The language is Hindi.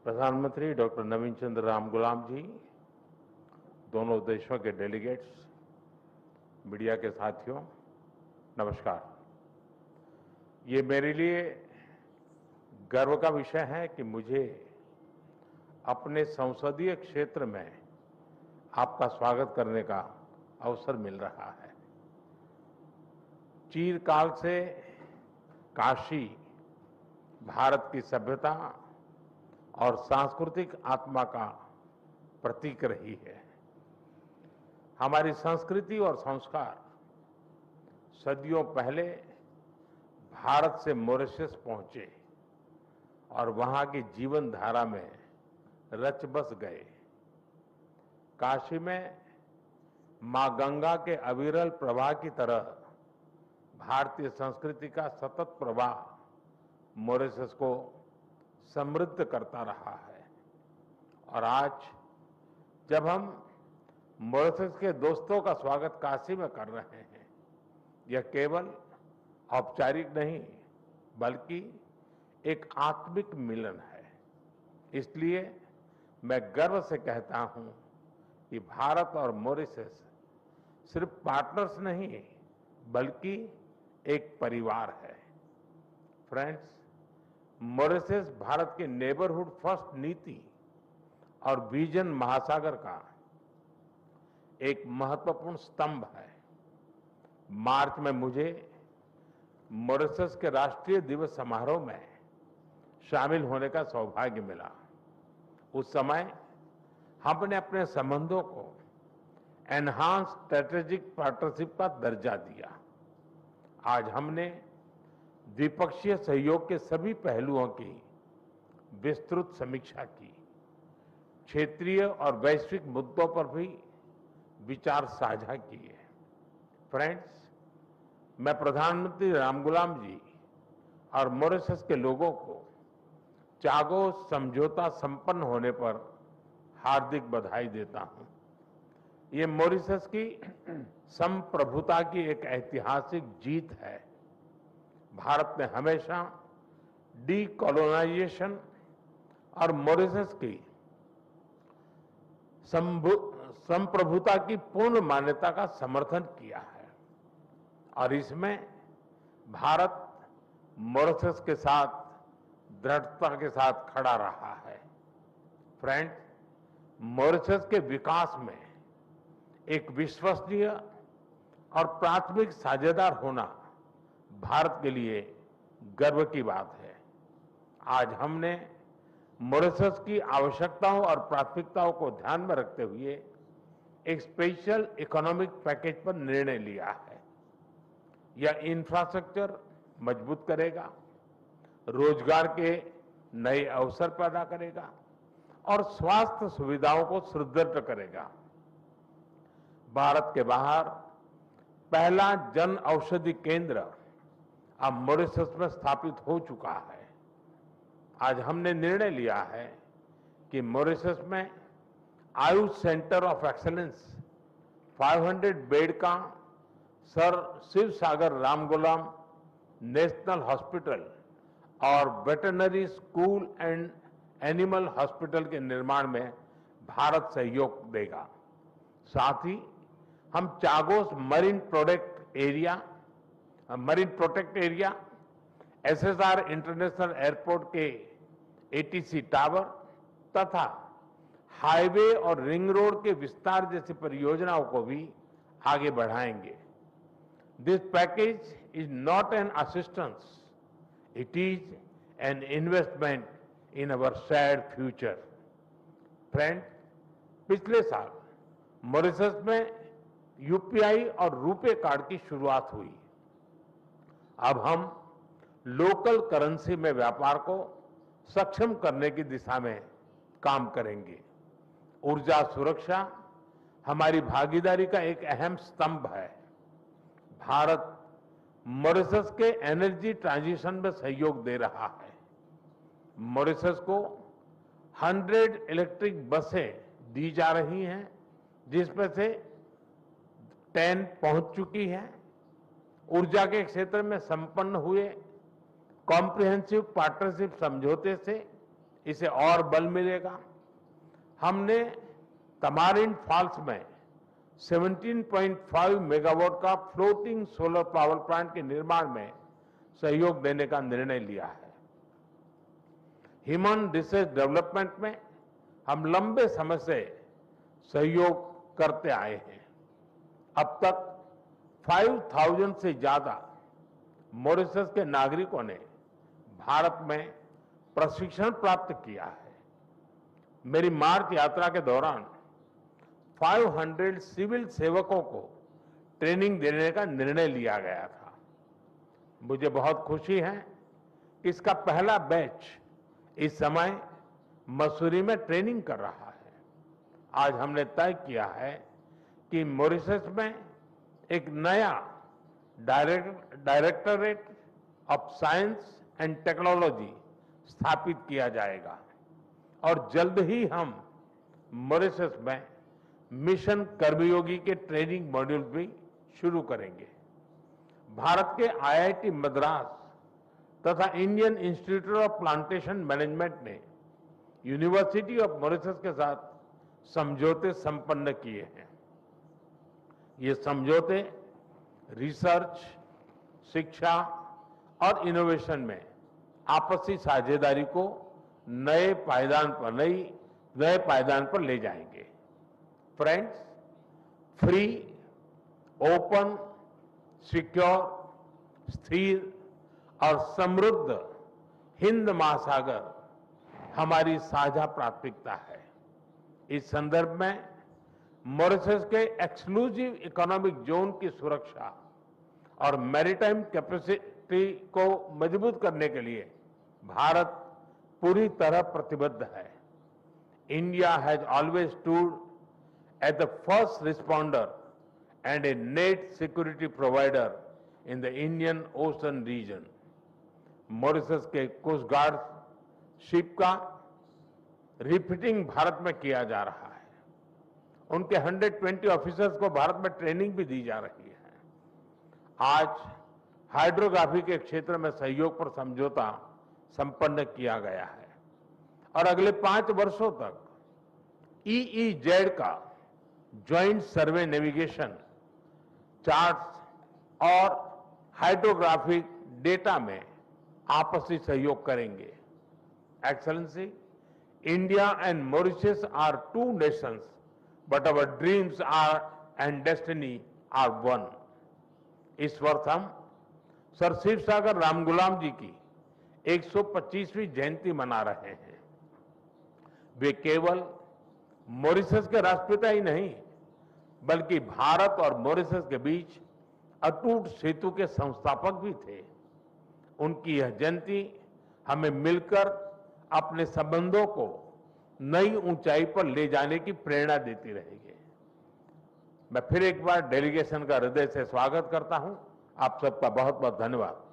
प्रधानमंत्री डॉक्टर नवीन चंद्र रामगुलाम जी, दोनों देशों के डेलीगेट्स, मीडिया के साथियों, नमस्कार। ये मेरे लिए गर्व का विषय है कि मुझे अपने संसदीय क्षेत्र में आपका स्वागत करने का अवसर मिल रहा है। चिरकाल से काशी भारत की सभ्यता और सांस्कृतिक आत्मा का प्रतीक रही है। हमारी संस्कृति और संस्कार सदियों पहले भारत से मॉरिशस पहुंचे और वहां की जीवन धारा में रच बस गए। काशी में मां गंगा के अविरल प्रवाह की तरह भारतीय संस्कृति का सतत प्रवाह मॉरिशस को समृद्ध करता रहा है। और आज जब हम मॉरिशस के दोस्तों का स्वागत काशी में कर रहे हैं, यह केवल औपचारिक नहीं बल्कि एक आत्मिक मिलन है। इसलिए मैं गर्व से कहता हूं कि भारत और मॉरिशस सिर्फ पार्टनर्स नहीं बल्कि एक परिवार है। फ्रेंड्स, मॉरिशस भारत के नेबरहुड फर्स्ट नीति और विजन महासागर का एक महत्वपूर्ण स्तंभ है। मार्च में मुझे मॉरिशस के राष्ट्रीय दिवस समारोह में शामिल होने का सौभाग्य मिला। उस समय हमने अपने संबंधों को एनहांस स्ट्रेटेजिक पार्टनरशिप का दर्जा दिया। आज हमने द्विपक्षीय सहयोग के सभी पहलुओं की विस्तृत समीक्षा की। क्षेत्रीय और वैश्विक मुद्दों पर भी विचार साझा किए। फ्रेंड्स, मैं प्रधानमंत्री रामगुलाम जी और मॉरिशस के लोगों को चागोस समझौता संपन्न होने पर हार्दिक बधाई देता हूं। ये मॉरिशस की संप्रभुता की एक ऐतिहासिक जीत है। भारत ने हमेशा डीकोलोनाइजेशन और मॉरिशस की संप्रभुता की पूर्ण मान्यता का समर्थन किया है और इसमें भारत मॉरिशस के साथ दृढ़ता के साथ खड़ा रहा है। फ्रेंड्स, मॉरिशस के विकास में एक विश्वसनीय और प्राथमिक साझेदार होना भारत के लिए गर्व की बात है। आज हमने मॉरिशस की आवश्यकताओं और प्राथमिकताओं को ध्यान में रखते हुए एक स्पेशल इकोनॉमिक पैकेज पर निर्णय लिया है। यह इंफ्रास्ट्रक्चर मजबूत करेगा, रोजगार के नए अवसर पैदा करेगा और स्वास्थ्य सुविधाओं को सुदृढ़ करेगा। भारत के बाहर पहला जन औषधि केंद्र अब मॉरिशस में स्थापित हो चुका है। आज हमने निर्णय लिया है कि मॉरिशस में Ayush centre of excellence 500 bed का sir Shiv Sagar Ramgoolam national hospital और veterinary school and animal hospital के निर्माण में भारत सहयोग देगा। साथ ही हम Chagos marine protect area, SSR international airport के एटीसी टावर तथा हाईवे और रिंग रोड के विस्तार जैसी परियोजनाओं को भी आगे बढ़ाएंगे। This package is not an assistance, it is an investment in our shared future. Friend, पिछले साल मॉरिशस में यूपीआई और रुपे कार्ड की शुरुआत हुई। अब हम लोकल करेंसी में व्यापार को सक्षम करने की दिशा में काम करेंगे। ऊर्जा सुरक्षा हमारी भागीदारी का एक अहम स्तंभ है। भारत मॉरिशस के एनर्जी ट्रांजिशन में सहयोग दे रहा है। मॉरिशस को 100 इलेक्ट्रिक बसें दी जा रही हैं, जिसमें से 10 पहुंच चुकी है। ऊर्जा के क्षेत्र में संपन्न हुए कॉम्प्रिहेंसिव पार्टनरशिप समझौते से इसे और बल मिलेगा। हमने तमारिंड फॉल्स में 17.5 मेगावाट का फ्लोटिंग सोलर पावर प्लांट के निर्माण में सहयोग देने का निर्णय लिया है। ह्यूमन रिसोर्स डेवलपमेंट में हम लंबे समय से सहयोग करते आए हैं। अब तक 5,000 से ज्यादा मॉरिशस के नागरिकों ने भारत में प्रशिक्षण प्राप्त किया है। मेरी मार्च यात्रा के दौरान 500 सिविल सेवकों को ट्रेनिंग देने का निर्णय लिया गया था। मुझे बहुत खुशी है कि इसका पहला बैच इस समय मसूरी में ट्रेनिंग कर रहा है। आज हमने तय किया है कि मॉरिशस में एक नया directorate of science and technology स्थापित किया जाएगा और जल्द ही हम मॉरिशस में मिशन कर्मयोगी के ट्रेनिंग मॉड्यूल भी शुरू करेंगे। भारत के आईआईटी मद्रास तथा Indian institute of plantation management ने यूनिवर्सिटी ऑफ मॉरिशस के साथ समझौते संपन्न किए हैं। ये समझौते रिसर्च, शिक्षा और इनोवेशन में आपसी साझेदारी को नए पायदान पर ले जाएंगे। फ्रेंड्स, फ्री, ओपन, सिक्योर, स्थिर और समृद्ध हिंद महासागर हमारी साझा प्राथमिकता है। इस संदर्भ में मॉरिशस के एक्सक्लूसिव इकोनॉमिक जोन की सुरक्षा और मैरीटाइम कैपेसिटी को मजबूत करने के लिए भारत पूरी तरह प्रतिबद्ध है। India has always stood at the first responder and a net security provider in the Indian Ocean region. Mauritius के कोस्ट गार्ड शिप का रिफिटिंग भारत में किया जा रहा है। उनके 120 ऑफिसर्स को भारत में ट्रेनिंग भी दी जा रही है। आज हाइड्रोग्राफी के क्षेत्र में सहयोग पर समझौता संपन्न किया गया है और अगले 5 वर्षों तक EEZ का ज्वाइंट सर्वे नेविगेशन, चार्ट्स और हाइड्रोग्राफिक डेटा में आपसी सहयोग करेंगे। Excellency, India and Mauritius are 2 nations, but our dreams are and destiny are 1। इस वर्ष हम सर शिव सागर रामगुलाम जी की 125वीं जयंती मना रहे हैं। वे केवल मॉरिशस के राष्ट्रपिता ही नहीं, बल्कि भारत और मॉरिशस के बीच अटूट सेतु के संस्थापक भी थे। उनकी यह जयंती हमें मिलकर अपने संबंधों को नई ऊंचाई पर ले जाने की प्रेरणा देती रहेगी। मैं फिर एक बार डेलीगेशन का हृदय से स्वागत करता हूं। आप सबका बहुत बहुत धन्यवाद।